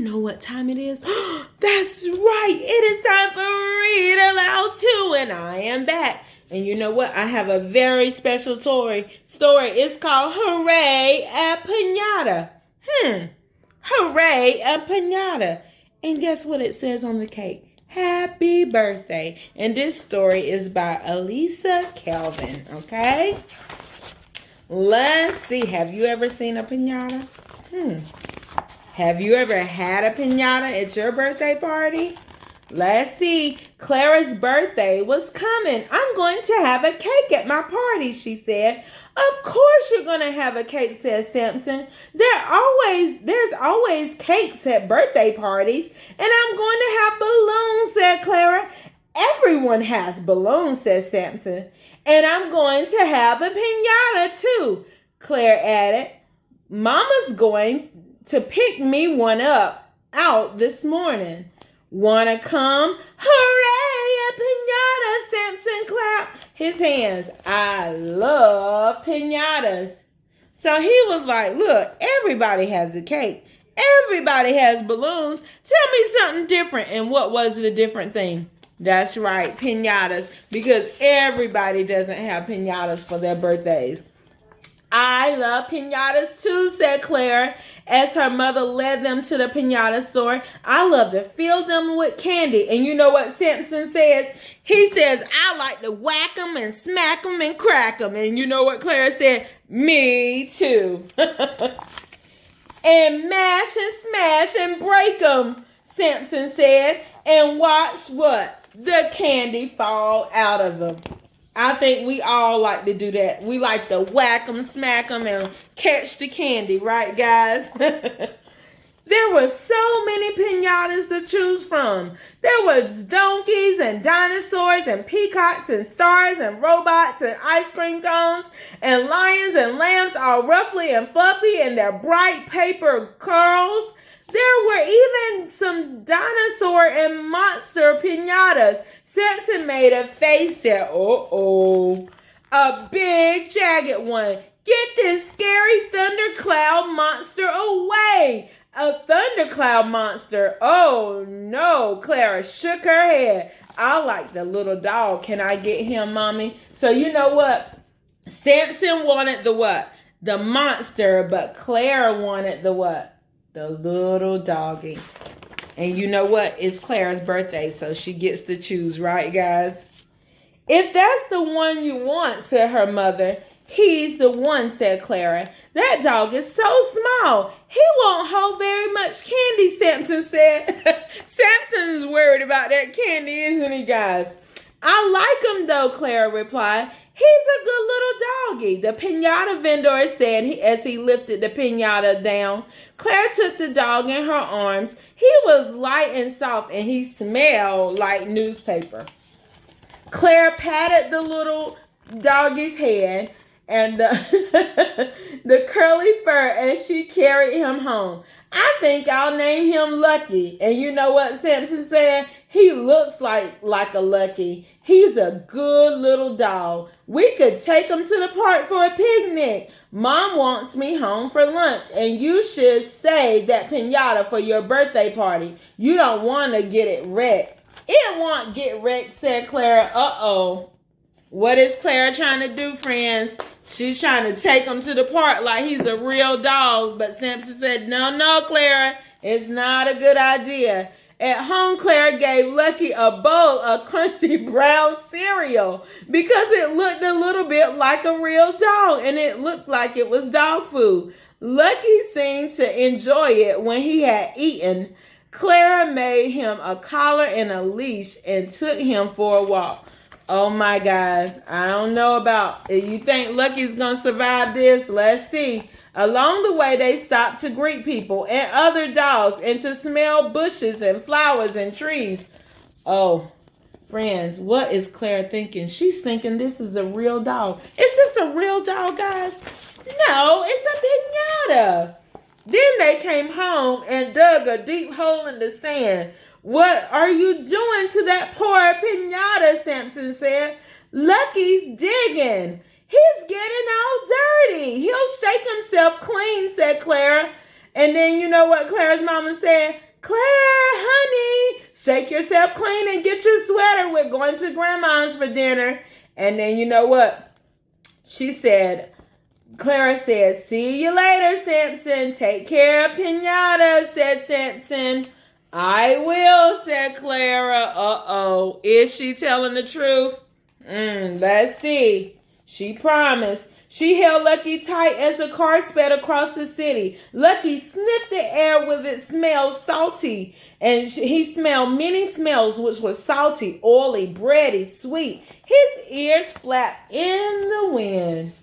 know what time it is? That's right. It is time for Read Aloud 2, and I am back. And you know what? I have a very special story. It's called Hooray A Piñata. Hooray A Piñata. And guess what it says on the cake? Happy birthday. And this story is by Elisa Kelvin, okay? Let's see. Have you ever seen a piñata? Have you ever had a piñata at your birthday party? Let's see. Clara's birthday was coming. I'm going to have a cake at my party, she said. Of course you're going to have a cake, said Samson. There's always cakes at birthday parties, and I'm going to have balloons, said Clara. Everyone has balloons, said Samson. And I'm going to have a piñata too, Claire added. Mama's going to pick me one up out this morning. Wanna come? Hooray, a piñata! Samson clapped his hands. I love piñatas. So he was like, look, everybody has a cake. Everybody has balloons. Tell me something different. And what was the different thing? That's right, piñatas. Because everybody doesn't have piñatas for their birthdays. I love piñatas too, said Claire, as her mother led them to the piñata store. I love to fill them with candy. And you know what Samson says? He says, I like to whack them and smack them and crack them. And you know what Claire said? Me too. And mash and smash and break them, Samson said. And watch what? The candy fall out of them. I think we all like to do that. We like to whack them, smack them, and catch the candy, right, guys? There were so many piñatas to choose from. There was donkeys and dinosaurs and peacocks and stars and robots and ice cream cones and lions and lambs, all ruffly and fluffy in their bright paper curls. There were even some dinosaur and monster piñatas. Samson made a face, said, uh-oh. A big, jagged one. Get this scary thundercloud monster away. A thundercloud monster. Oh, no. Clara shook her head. I like the little dog. Can I get him, Mommy? So you know what? Samson wanted the what? The monster, but Clara wanted the what? The little doggy. And you know what? It's Clara's birthday, so she gets to choose, right, guys? If that's the one you want, said her mother. He's the one, said Clara. That dog is so small. He won't hold very much candy, Samson said. Samson's worried about that candy, isn't he, guys? I like him, though, Clara replied. He's a good little doggy, the piñata vendor said as he lifted the piñata down. Claire took the dog in her arms. He was light and soft, and he smelled like newspaper. Claire patted the little doggy's head and the curly fur as she carried him home. I think I'll name him Lucky. And you know what Samson said? He looks like a Lucky. He's a good little dog. We could take him to the park for a picnic. Mom wants me home for lunch, and you should save that piñata for your birthday party. You don't want to get it wrecked. It won't get wrecked, said Clara. Uh-oh. What is Clara trying to do, friends? She's trying to take him to the park like he's a real dog. But Samson said, no, Clara. It's not a good idea. At home, Clara gave Lucky a bowl of crunchy brown cereal because it looked a little bit like a real dog and it looked like it was dog food. Lucky seemed to enjoy it when he had eaten. Clara made him a collar and a leash and took him for a walk. Oh my guys, I don't know about if you think Lucky's gonna survive this. Let's see. Along the way, they stopped to greet people and other dogs and to smell bushes and flowers and trees. Oh, friends, what is Claire thinking? She's thinking this is a real dog. Is this a real dog, guys? No, it's a piñata. Then they came home and dug a deep hole in the sand. What are you doing to that poor piñata? Samson said. Lucky's digging. He's getting all dirty. He'll shake himself clean, said Clara. And then you know what Clara's mama said? Claire, honey, shake yourself clean and get your sweater. We're going to Grandma's for dinner. And then you know what? Clara said, see you later, Samson. Take care of Pinata, said Samson. I will, said Clara. Uh-oh. Is she telling the truth? Let's see. She promised. She held Lucky tight as the car sped across the city. Lucky sniffed the air with it smelled salty. And he smelled many smells, which were salty, oily, bready, sweet. His ears flapped in the wind.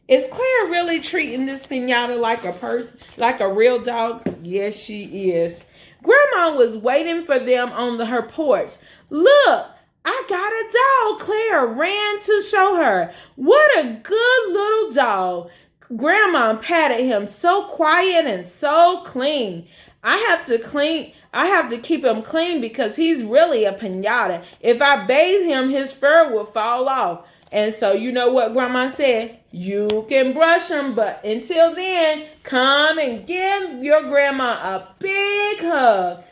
Is Claire really treating this Pinata like a person, like a real dog? Yes, she is. Grandma was waiting for them on her porch. Look, I got a dog. Claire ran to show her. What a good little dog. Grandma patted him, so quiet and so clean. I have to keep him clean because he's really a Pinata. If I bathe him, his fur will fall off. And so you know what Grandma said? You can brush him, but until then, come and give your grandma a big hug.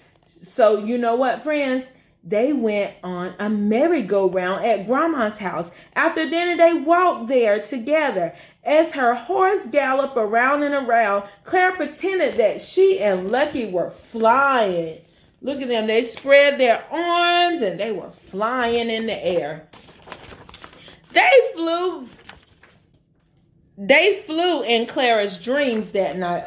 So you know what, friends? They went on a merry-go-round at Grandma's house. After dinner, they walked there together. As her horse galloped around and around, Claire pretended that she and Lucky were flying. Look at them. They spread their arms and they were flying in the air. They flew in Clara's dreams that night.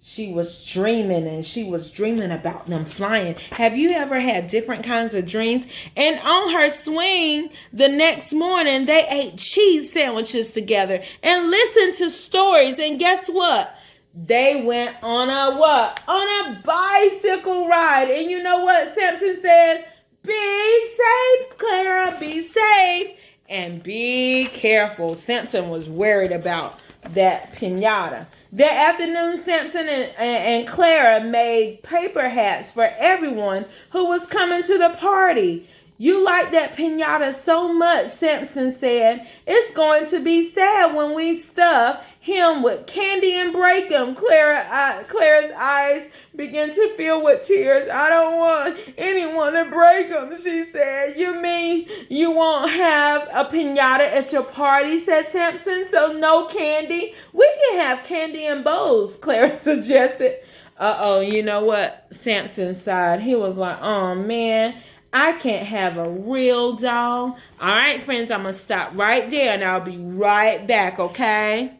She was dreaming, and she was dreaming about them flying. Have you ever had different kinds of dreams? And on her swing the next morning, they ate cheese sandwiches together and listened to stories. And guess what? They went on a bicycle ride. And you know what Samson said? Be safe, Clara, be safe. And be careful. Samson was worried about that Pinata. That afternoon, Samson and Clara made paper hats for everyone who was coming to the party. You like that Pinata so much, Samson said. It's going to be sad when we stuff him with candy and break him. Clara's eyes began to fill with tears. I don't want anyone to break him, she said. You mean you won't have a Pinata at your party, said Samson, so no candy? We can have candy in bowls, Clara suggested. You know what? Samson sighed. He was like, oh man, I can't have a real doll. All right, friends, I'm going to stop right there and I'll be right back, okay?